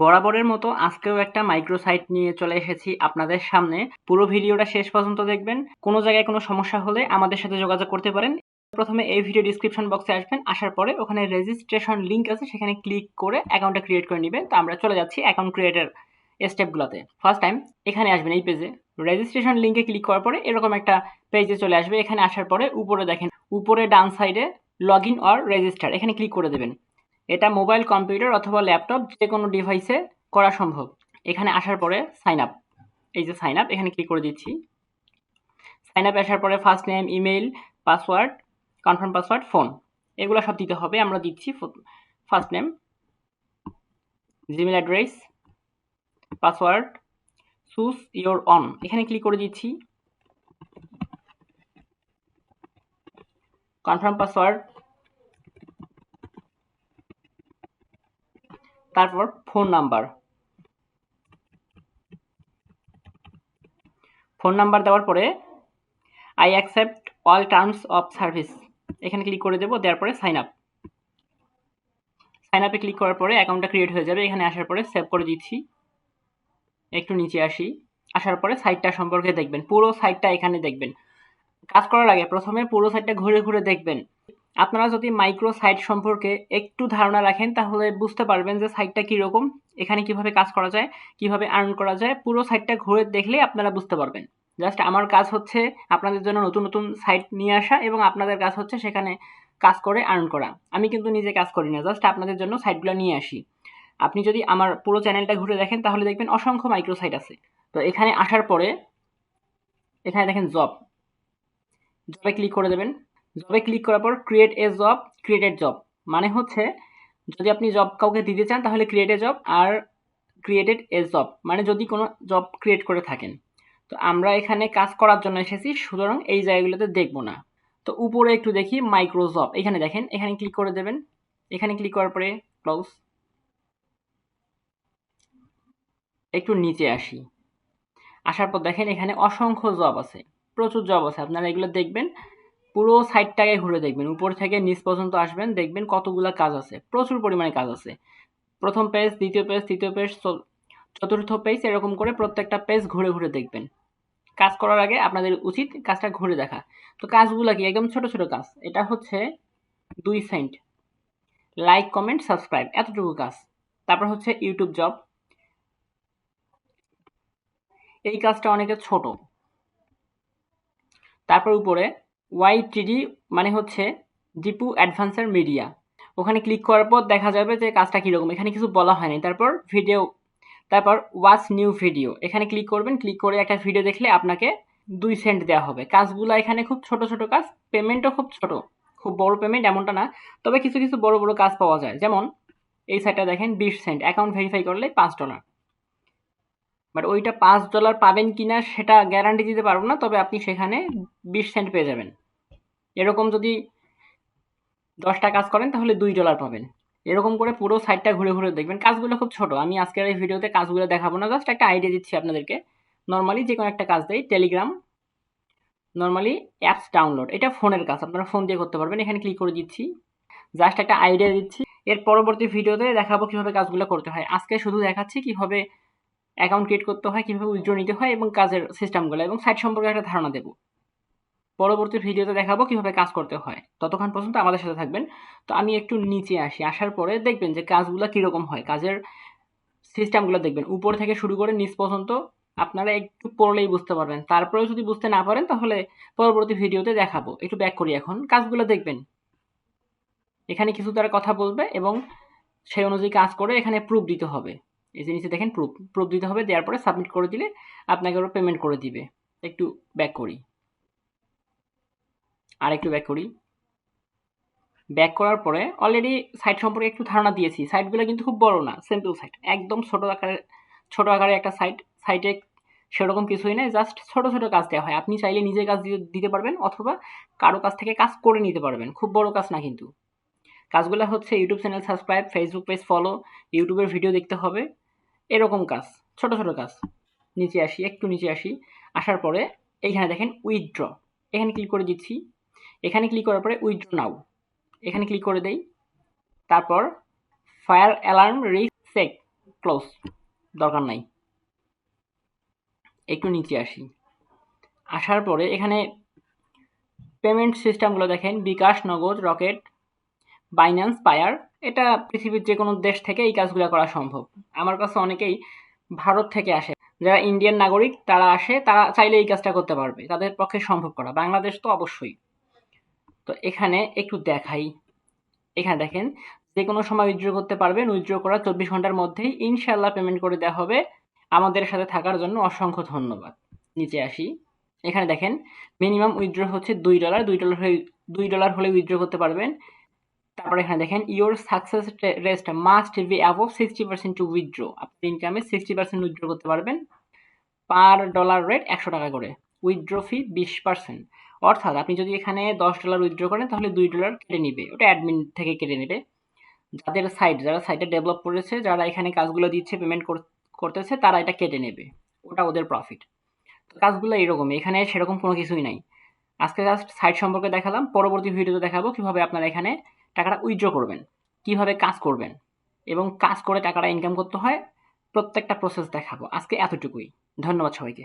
বরাবরের মতো আজকেও একটা মাইক্রো সাইট নিয়ে চলে এসেছি আপনাদের সামনে। পুরো ভিডিওটা শেষ পর্যন্ত দেখবেন। কোনো জায়গায় কোনো সমস্যা হলে আমাদের সাথে যোগাযোগ করতে পারেন। প্রথমে এই ভিডিও ডিসক্রিপশন বক্সে আসবেন, আসার পরে ওখানে রেজিস্ট্রেশন লিঙ্ক আছে, সেখানে ক্লিক করে অ্যাকাউন্টটা ক্রিয়েট করে নেবেন। তো আমরা চলে যাচ্ছি অ্যাকাউন্ট ক্রিয়েটের স্টেপগুলোতে। ফার্স্ট টাইম এখানে আসবেন, এই পেজে রেজিস্ট্রেশন লিঙ্কে ক্লিক করার পরে এরকম একটা পেজে চলে আসবে। এখানে আসার পরে উপরে দেখেন, উপরে ডান সাইডে লগ ইন অর রেজিস্টার, এখানে ক্লিক করে দেবেন। এটা মোবাইল কম্পিউটার অথবা ল্যাপটপ যে কোনো ডিভাইসে করা সম্ভব। এখানে আসার পরে সাইন আপ, এই যে সাইন আপ, এখানে ক্লিক করে দিচ্ছি। সাইন আপ আসার পরে first name, email, password, confirm password, phone, এগুলো সব দিতে হবে। আমরা দিচ্ছি first name, Gmail address, password, choose your on, এখানে ক্লিক করে দিচ্ছি। কনফার্ম পাসওয়ার্ড, তারপর ফোন নাম্বার, ফোন নাম্বার দেওয়ার পরে I accept all terms of service, এখানে ক্লিক করে দেবো। দেওয়ার পরে সাইন আপ, সাইন আপে ক্লিক করার পরে অ্যাকাউন্টটা ক্রিয়েট হয়ে যাবে। এখানে আসার পরে সেভ করে দিচ্ছি। একটু নিচে আসি, আসার পরে সাইটটা সম্পর্কে দেখবেন, পুরো সাইটটা এখানে দেখবেন। কাজ করার আগে প্রথমে পুরো সাইটটা ঘুরে ঘুরে দেখবেন। আপনারা যদি মাইক্রো সাইট সম্পর্কে একটু ধারণা রাখেন তাহলে বুঝতে পারবেন যে সাইটটা কীরকম, এখানে কিভাবে কাজ করা যায়, কিভাবে আর্ন করা যায়। পুরো সাইটটা ঘুরে দেখলে আপনারা বুঝতে পারবেন। জাস্ট আমার কাজ হচ্ছে আপনাদের জন্য নতুন নতুন সাইট নিয়ে আসা, এবং আপনাদের কাজ হচ্ছে সেখানে কাজ করে আর্ন করা। আমি কিন্তু নিজে কাজ করি না, জাস্ট আপনাদের জন্য সাইটগুলো নিয়ে আসি। আপনি যদি আমার পুরো চ্যানেলটা ঘুরে দেখেন তাহলে দেখবেন অসংখ্য মাইক্রো সাইট আছে। তো এখানে আসার পরে এখানে দেখেন জব, জবে ক্লিক করে দেবেন। জবে ক্লিক করার পর create a job, created job, মানে হচ্ছে যদি আপনি জব কাউকে দিতে চান তাহলে create a job, R created A job মানে যদি কোনো জব ক্রিয়েট করে থাকেন। তো আমরা এখানে কাজ করার জন্য এসেছি, সুতরাং এই জায়গাগুলোতে দেখবো না। তো উপরে একটু দেখি মাইক্রো জব, এখানে দেখেন, এখানে ক্লিক করে দেবেন। এখানে ক্লিক করার পরে ক্লোজ, একটু নিচে আসি, আসার পর দেখেন এখানে অসংখ্য জব আছে, প্রচুর জব আছে। আপনারা এগুলো দেখবেন, পুরো সাইটটাকে ঘুরে দেখবেন, উপর থেকে নিচ পর্যন্ত আসবেন, দেখবেন কতগুলো কাজ আছে, প্রচুর পরিমাণে কাজ আছে। প্রথম পেজ, দ্বিতীয় পেজ, তৃতীয় পেজ, চতুর্থ পেজ, এরকম করে প্রত্যেকটা পেজ ঘুরে ঘুরে দেখবেন। কাজ করার আগে আপনাদের উচিত কাজটা ঘুরে দেখা। তো কাজগুলো কি একদম ছোট ছোট কাজ, এটা হচ্ছে 2 সেন্ট, লাইক, কমেন্ট, সাবস্ক্রাইব, এতটুকু কাজ। তারপর হচ্ছে ইউটিউব জব, এই কাজটা অনেকে ছোট। তারপর উপরে ওয়াইটিডি মানে হচ্ছে দীপু অ্যাডভান্সার মিডিয়া, ওখানে ক্লিক করার পর দেখা যাবে যে কাজটা কীরকম, এখানে কিছু বলা হয়নি। তারপর ভিডিও, তারপর ওয়াচ নিউ ভিডিও, এখানে ক্লিক করবেন। ক্লিক করে একটা ভিডিও দেখলে আপনাকে 2 সেন্ট দেওয়া হবে। কাজগুলো এখানে খুব ছোট ছোট কাজ, পেমেন্টও খুব ছোট, খুব বড় পেমেন্ট এমনটা না। তবে কিছু কিছু বড় বড় কাজ পাওয়া যায়, যেমন এই সাইটটা দেখেন 20 সেন্ট, অ্যাকাউন্ট ভেরিফাই করলে $5। বাট ওইটা $5 পাবেন কিনা সেটা গ্যারান্টি দিতে পারবো না, তবে আপনি সেখানে 20 সেন্ট পেয়ে যাবেন। এরকম যদি 10টা কাজ করেন তাহলে $2 পাবেন। এরকম করে পুরো সাইটটা ঘুরে ঘুরে দেখবেন। কাজগুলো খুব ছোট, আমি আজকের এই ভিডিওতে কাজগুলো দেখাবো না, জাস্ট একটা আইডিয়া দিচ্ছি আপনাদেরকে। নর্মালি যে কোনো একটা কাজ দেয়, টেলিগ্রাম, নর্মালি অ্যাপস ডাউনলোড, এটা ফোনের কাজ, আপনারা ফোন দিয়ে করতে পারবেন। এখানে ক্লিক করে দিচ্ছি, জাস্ট একটা আইডিয়া দিচ্ছি। এর পরবর্তী ভিডিওতে দেখাবো কিভাবে কাজগুলো করতে হয়। আজকে শুধু দেখাচ্ছি কিভাবে অ্যাকাউন্ট ক্রিয়েট করতে হয়, কিভাবে উইথড্র নিতে হয়, এবং কাজের সিস্টেমগুলো এবং সাইট সম্পর্কে একটা ধারণা দেবো। পরবর্তী ভিডিওতে দেখাবো কিভাবে কাজ করতে হয়, ততক্ষণ পর্যন্ত আমাদের সাথে থাকবেন। তো আমি একটু নিচে আসি, আসার পরে দেখবেন যে কাজগুলো কীরকম হয়, কাজের সিস্টেমগুলো দেখবেন উপর থেকে শুরু করে নিচ পর্যন্ত আপনারা একটু পড়লেই বুঝতে পারবেন। তারপরেও যদি বুঝতে না পারেন তাহলে পরবর্তী ভিডিওতে দেখাবো। একটু ব্যাক করি, এখন কাজগুলো দেখবেন। এখানে কিছু তারা কথা বলবে এবং সেই অনুযায়ী কাজ করে এখানে প্রুফ দিতে হবে। এই যে নিচে দেখেন প্রুফ দিতে হবে, দেওয়ার পরে সাবমিট করে দিলে আপনাকে ওরা পেমেন্ট করে দিবে। একটু ব্যাক করি, আর একটু ব্যাক করি। ব্যাক করার পরে অলরেডি সাইট সম্পর্কে একটু ধারণা দিয়েছি। সাইটগুলো কিন্তু খুব বড় না, সিম্পল সাইট, একদম ছোট আকারে একটা সাইটে সেরকম কিছুই নেই, জাস্ট ছোট ছোট কাজ দেওয়া হয়। আপনি চাইলে নিজে কাজ দিতে পারবেন অথবা কারো কাছ থেকে কাজ করে নিতে পারবেন, খুব বড় কাজ না কিন্তু। কাজগুলো হচ্ছে YouTube channel subscribe, Facebook page follow, ইউটিউবের ভিডিও দেখতে হবে, এরকম কাজ, ছোট ছোট কাজ। নিচে আসি, একটু নিচে আসি, আসার পরে এইখানে দেখেন উইথড্র, এখানে ক্লিক করে দিচ্ছি। এখানে ক্লিক করার পরে উইথড্র নাও, এখানে ক্লিক করে দেই। তারপর fire alarm risk check, close, দরকার নাই। একটু নিচে আসি, আসার পরে এখানে পেমেন্ট সিস্টেমগুলো দেখেন, বিকাশ, নগদ, রকেট, বাইন্যান্স, পায়ার। এটা পৃথিবীর যে কোনো দেশ থেকে এই কাজগুলো করা সম্ভব। আমার কাছে অনেকেই ভারত থেকে আসে, যারা ইন্ডিয়ান নাগরিক তারা আসে, তারা চাইলে এই কাজটা করতে পারবে, তাদের পক্ষে সম্ভব করা। বাংলাদেশ তো অবশ্যই। তো এখানে একটু দেখাই, এখানে দেখেন যে কোনো সময় উইথড্র করতে পারবেন, উইথড্র করার 24 ঘন্টার মধ্যেই ইনশাল্লাহ পেমেন্ট করে দেওয়া হবে। আমাদের সাথে থাকার জন্য অসংখ্য ধন্যবাদ। নিচে আসি, এখানে দেখেন মিনিমাম উইথড্র হচ্ছে $2, $2 হলে উইথড্র করতে পারবেন। তারপরে এখানে দেখেন your success rate must be above 60% two withdraw. আপনি ইনকামে 60% উইথড্র করতে পারবেন। পার ডলার রেট $100 করে, উইথড্র ফি 20%। অর্থাৎ আপনি যদি এখানে $10 উইথড্র করেন তাহলে $2 কেটে নিবে, ওটা অ্যাডমিন থেকে কেটে নেবে। যারা সাইটে ডেভেলপ করেছে, যারা এখানে কাজগুলো দিচ্ছে, পেমেন্ট করতেছে, তারা এটা কেটে নেবে, ওটা ওদের প্রফিট। তো কাজগুলো এরকমই, এখানে সেরকম কোনো কিছুই নাই। আজকে জাস্ট সাইট সম্পর্কে দেখালাম, পরবর্তী ভিডিওতে দেখাবো কিভাবে আপনারা এখানে টাকাটা উইথড্র করবেন, কিভাবে কাজ করবেন এবং কাজ করে টাকাটা ইনকাম করতে হয়, প্রত্যেকটা প্রসেস দেখাবো। আজকে এতটুকুই, ধন্যবাদ সবাইকে।